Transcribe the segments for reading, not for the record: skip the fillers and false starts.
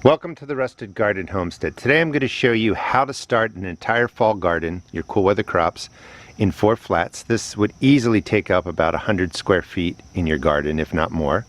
Welcome to the Rusted Garden Homestead. Today I'm going to show you how to start an entire fall garden, your cool weather crops, in 4 flats. This would easily take up about 100 square feet in your garden, if not more,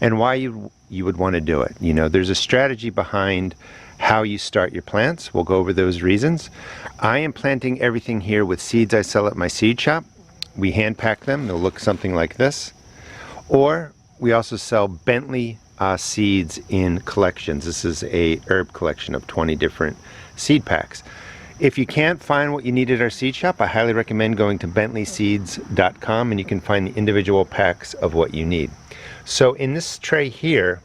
and why you would want to do it. You know, there's a strategy behind how you start your plants. We'll go over those reasons. I am planting everything here with seeds I sell at my seed shop. We hand pack them. They'll look something like this. Or we also sell Bentley seeds in collections. This is a herb collection of 20 different seed packs. If you can't find what you need at our seed shop, I highly recommend going to bentleyseeds.com and you can find the individual packs of what you need. So in this tray here,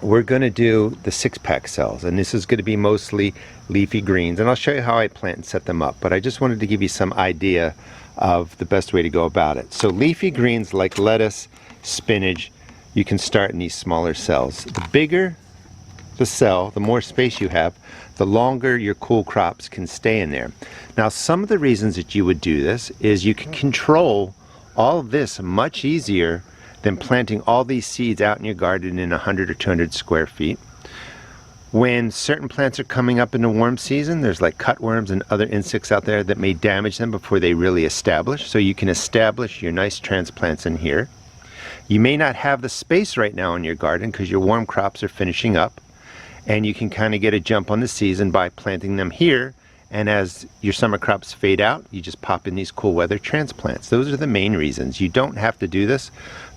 we're going to do the 6-pack cells, and this is going to be mostly leafy greens, and I'll show you how I plant and set them up, but I just wanted to give you some idea of the best way to go about it. So leafy greens like lettuce, spinach, you can start in these smaller cells. The bigger the cell, the more space you have, the longer your cool crops can stay in there. Now, some of the reasons that you would do this is you can control all of this much easier than planting all these seeds out in your garden in 100 or 200 square feet. When certain plants are coming up in the warm season, there's like cutworms and other insects out there that may damage them before they really establish. So you can establish your nice transplants in here. You may not have the space right now in your garden because your warm crops are finishing up, and you can kind of get a jump on the season by planting them here, and as your summer crops fade out, you just pop in these cool weather transplants. Those are the main reasons. You don't have to do this,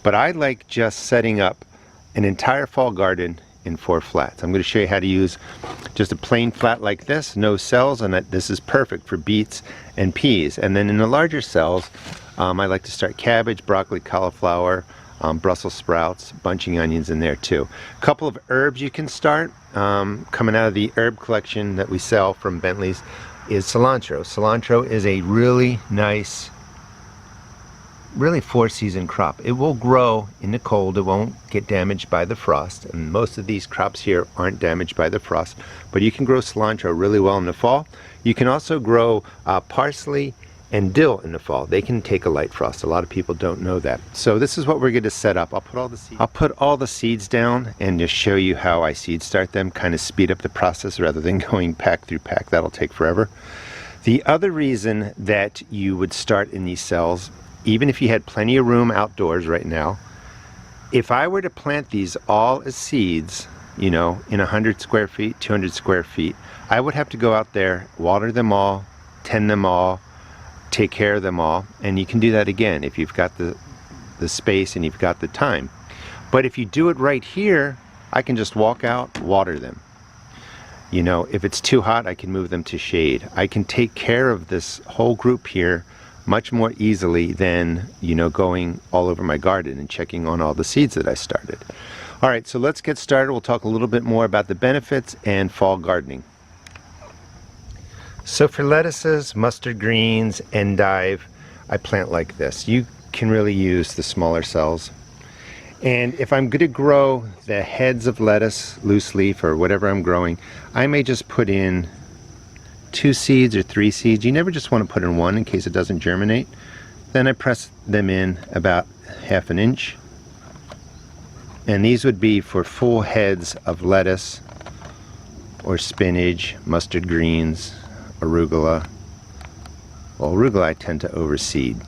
but I like just setting up an entire fall garden in 4 flats. I'm going to show you how to use just a plain flat like this, no cells, and this is perfect for beets and peas. And then in the larger cells, I like to start cabbage, broccoli, cauliflower, Brussels sprouts, bunching onions in there too. A couple of herbs you can start coming out of the herb collection that we sell from Bentley's is cilantro. Cilantro is a really nice, really 4-season crop. It will grow in the cold. It won't get damaged by the frost, and most of these crops here aren't damaged by the frost, but you can grow cilantro really well in the fall. You can also grow parsley and dill in the fall. They can take a light frost. A lot of people don't know that. So this is what we're going to set up. I'll put all the seeds down and just show you how I seed start them, kind of speed up the process rather than going pack through pack. That'll take forever. The other reason that you would start in these cells, even if you had plenty of room outdoors right now, if I were to plant these all as seeds, you know, in 100 square feet, 200 square feet, I would have to go out there, water them all, tend them all, take care of them all, and you can do that again if you've got the space and you've got the time. But if you do it right here, I can just walk out, water them. You know, if it's too hot, I can move them to shade. I can take care of this whole group here much more easily than, you know, going all over my garden and checking on all the seeds that I started. All right, so let's get started. We'll talk a little bit more about the benefits and fall gardening. So for lettuces, mustard greens, endive, I plant like this. You can really use the smaller cells. And if I'm going to grow the heads of lettuce, loose leaf, or whatever I'm growing, I may just put in 2 seeds or 3 seeds. You never just want to put in one in case it doesn't germinate. Then I press them in about 1/2 inch. And these would be for full heads of lettuce or spinach, mustard greens, arugula. Well, arugula I tend to overseed.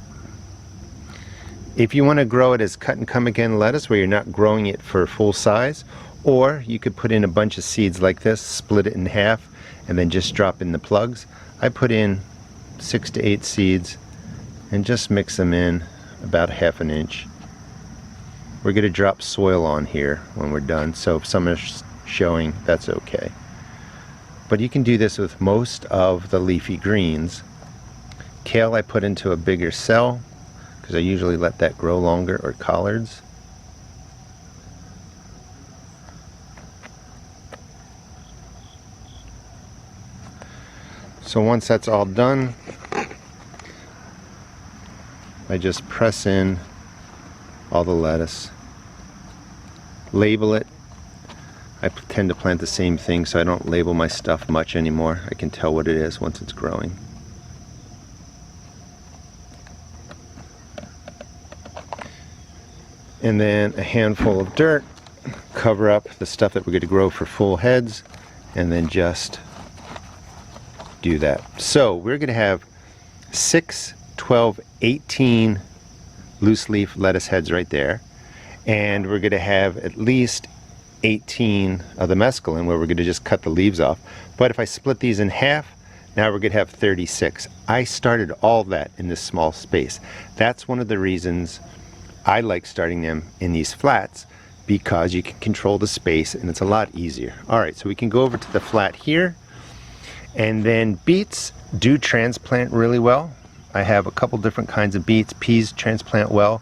If you want to grow it as cut and come again lettuce where you're not growing it for full size, or you could put in a bunch of seeds like this, split it in half, and then just drop in the plugs. I put in 6 to 8 seeds and just mix them in about 1/2 inch. We're going to drop soil on here when we're done, so if some is showing, that's okay. But you can do this with most of the leafy greens. Kale I put into a bigger cell because I usually let that grow longer, or collards. So once that's all done, I just press in all the lettuce, label it. I tend to plant the same thing, so I don't label my stuff much anymore. I can tell what it is once it's growing. And then a handful of dirt cover up the stuff that we're going to grow for full heads, and then just do that. So we're going to have 6, 12, 18 loose leaf lettuce heads right there, and we're going to have at least 18 of the mesclun, where we're going to just cut the leaves off. But if I split these in half, now we're going to have 36. I started all that in this small space. That's one of the reasons I like starting them in these flats, because you can control the space and it's a lot easier. All right, so we can go over to the flat here, and then beets do transplant really well. I have a couple different kinds of beets. Peas transplant well,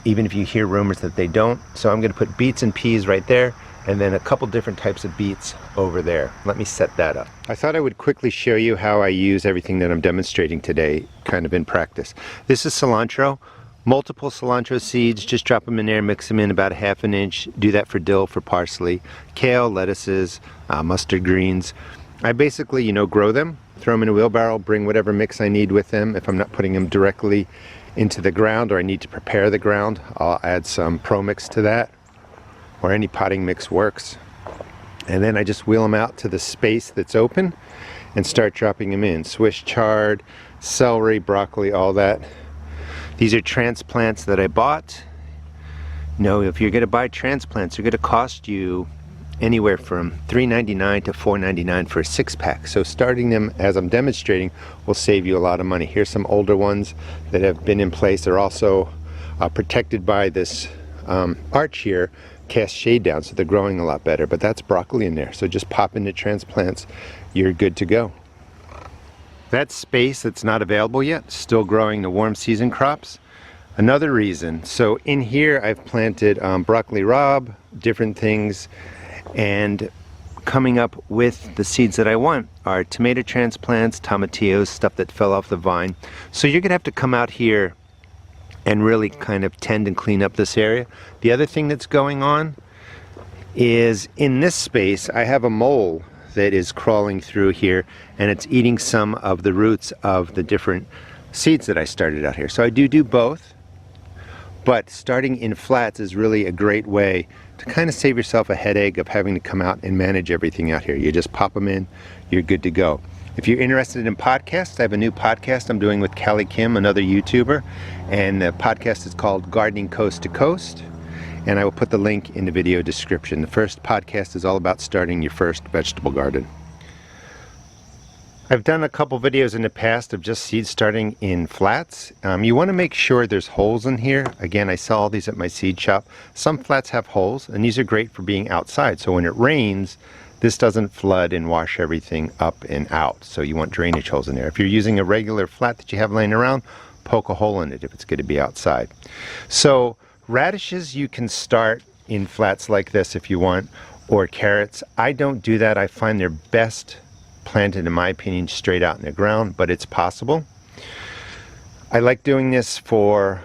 even if you hear rumors that they don't. So I'm going to put beets and peas right there, and then a couple different types of beets over there. Let me set that up. I thought I would quickly show you how I use everything that I'm demonstrating today, kind of in practice. This is cilantro. Multiple cilantro seeds, just drop them in there, mix them in about 1/2 inch. Do that for dill, for parsley, kale, lettuces, mustard greens. I basically, grow them, throw them in a wheelbarrow, bring whatever mix I need with them. If I'm not putting them directly into the ground, or I need to prepare the ground, I'll add some Pro Mix to that, or any potting mix works. And then I just wheel them out to the space that's open and start dropping them in. Swiss chard, celery, broccoli, all that. These are transplants that I bought. If you're going to buy transplants, they're going to cost you anywhere from $3.99 to $4.99 for a 6-pack. So starting them, as I'm demonstrating, will save you a lot of money. Here's some older ones that have been in place. They're also protected by this arch here, cast shade down, so they're growing a lot better. But that's broccoli in there. So just pop into transplants, you're good to go. That space that's not available yet, still growing the warm season crops. Another reason, so in here I've planted broccoli rabe, different things, and coming up with the seeds that I want are tomato transplants, tomatillos, stuff that fell off the vine. So you're gonna have to come out here and really kind of tend and clean up this area. The other thing that's going on is in this space I have a mole that is crawling through here, and it's eating some of the roots of the different seeds that I started out here. So I do both, but starting in flats is really a great way to kind of save yourself a headache of having to come out and manage everything out here. You just pop them in, you're good to go. If you're interested in podcasts, I have a new podcast I'm doing with Callie Kim, another YouTuber, and the podcast is called Gardening Coast to Coast, and I will put the link in the video description. The first podcast is all about starting your first vegetable garden. I've done a couple videos in the past of just seed starting in flats. You want to make sure there's holes in here. Again, I sell all these at my seed shop. Some flats have holes, and these are great for being outside. So when it rains, this doesn't flood and wash everything up and out. So you want drainage holes in there. If you're using a regular flat that you have laying around, poke a hole in it if it's going to be outside. So radishes you can start in flats like this if you want, or carrots. I don't do that. I find they're best planted, in my opinion, straight out in the ground, but it's possible. I like doing this for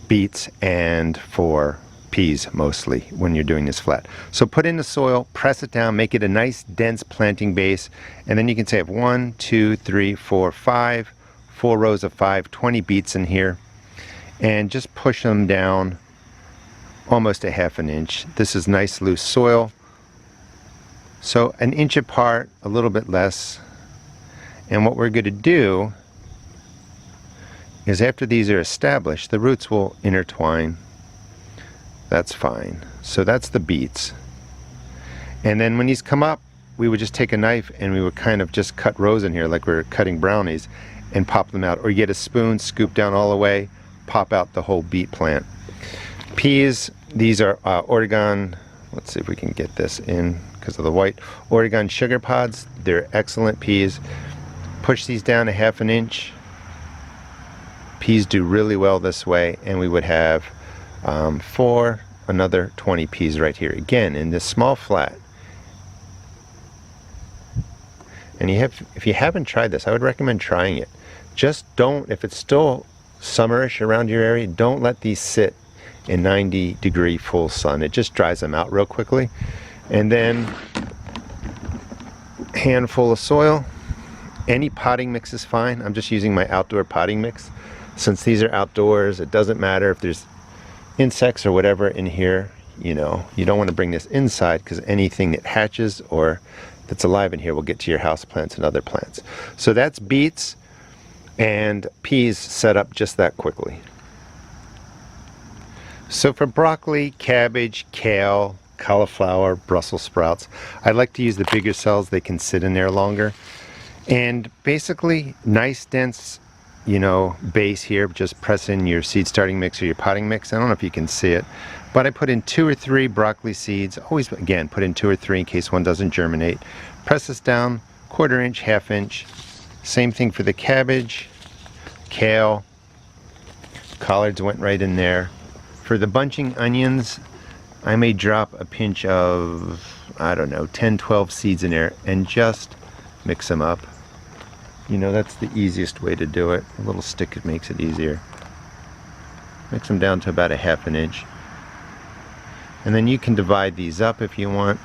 beets and for peas mostly when you're doing this flat. So put in the soil, press it down, make it a nice dense planting base, and then you can say I have 1, 2, 3, 4, 5, 4 rows of 5, 20 beets in here, and just push them down almost a 1/2 inch. This is nice loose soil. So 1 inch apart, a little bit less. And what we're going to do is after these are established, the roots will intertwine. That's fine. So that's the beets. And then when these come up, we would just take a knife and we would kind of just cut rows in here like we're cutting brownies and pop them out. Or you get a spoon, scoop down all the way, pop out the whole beet plant. Peas, these are Oregon, let's see if we can get this in because of the white, Oregon sugar pods. They're excellent peas. Push these down a 1/2 inch. Peas do really well this way, and we would have another 20 peas right here. Again, in this small flat. And if you haven't tried this, I would recommend trying it. Just don't, if it's still summerish around your area, don't let these sit in 90-degree full sun. It just dries them out real quickly. And then handful of soil. Any potting mix is fine. I'm just using my outdoor potting mix. Since these are outdoors, it doesn't matter if there's insects or whatever in here. You don't want to bring this inside because anything that hatches or that's alive in here will get to your house plants and other plants. So that's beets and peas set up just that quickly. So for broccoli, cabbage, kale, cauliflower, Brussels sprouts, I like to use the bigger cells. They can sit in there longer. And basically, nice dense, base here. Just press in your seed starting mix or your potting mix. I don't know if you can see it, but I put in 2 or 3 broccoli seeds. Always, again, put in 2 or 3 in case one doesn't germinate. Press this down, 1/4 inch, 1/2 inch. Same thing for the cabbage, kale, collards went right in there. For the bunching onions, I may drop a pinch of, I don't know, 10, 12 seeds in there and just mix them up. That's the easiest way to do it. A little stick, it makes it easier. Mix them down to about 1/2 inch. And then you can divide these up if you want,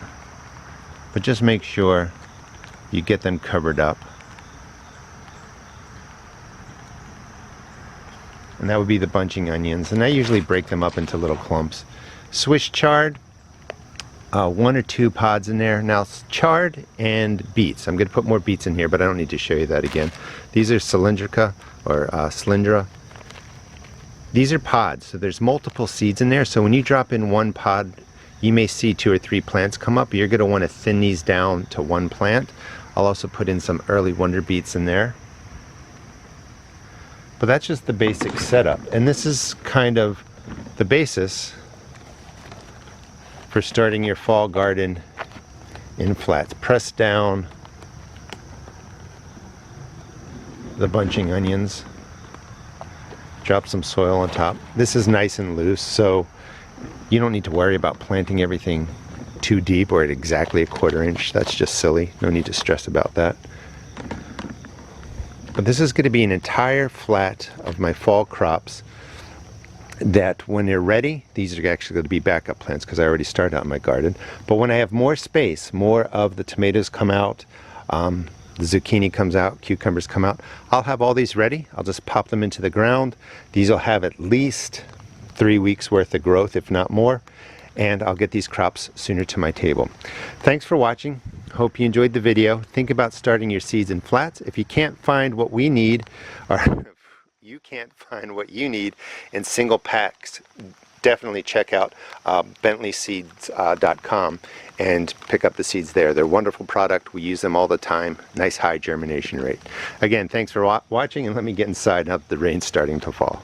but just make sure you get them covered up. And that would be the bunching onions. And I usually break them up into little clumps. Swiss chard, 1 or 2 pods in there. Now chard and beets. I'm going to put more beets in here, but I don't need to show you that again. These are cylindrica or cylindra. These are pods, so there's multiple seeds in there. So when you drop in 1 pod, you may see 2 or 3 plants come up. You're going to want to thin these down to 1 plant. I'll also put in some early wonder beets in there. But that's just the basic setup. And this is kind of the basis for starting your fall garden in flats. Press down the bunching onions. Drop some soil on top. This is nice and loose, so you don't need to worry about planting everything too deep or at exactly 1/4 inch. That's just silly. No need to stress about that. But this is going to be an entire flat of my fall crops that when they're ready, these are actually going to be backup plants because I already started out my garden. But when I have more space, more of the tomatoes come out, the zucchini comes out, cucumbers come out, I'll have all these ready. I'll just pop them into the ground. These will have at least 3 weeks worth of growth, if not more. And I'll get these crops sooner to my table. Thanks for watching. Hope you enjoyed the video. Think about starting your seeds in flats. If you can't find what we need, or if you can't find what you need in single packs, definitely check out bentleyseeds.com and pick up the seeds there. They're a wonderful product. We use them all the time. Nice high germination rate. Again, thanks for watching, and let me get inside now that the rain's starting to fall.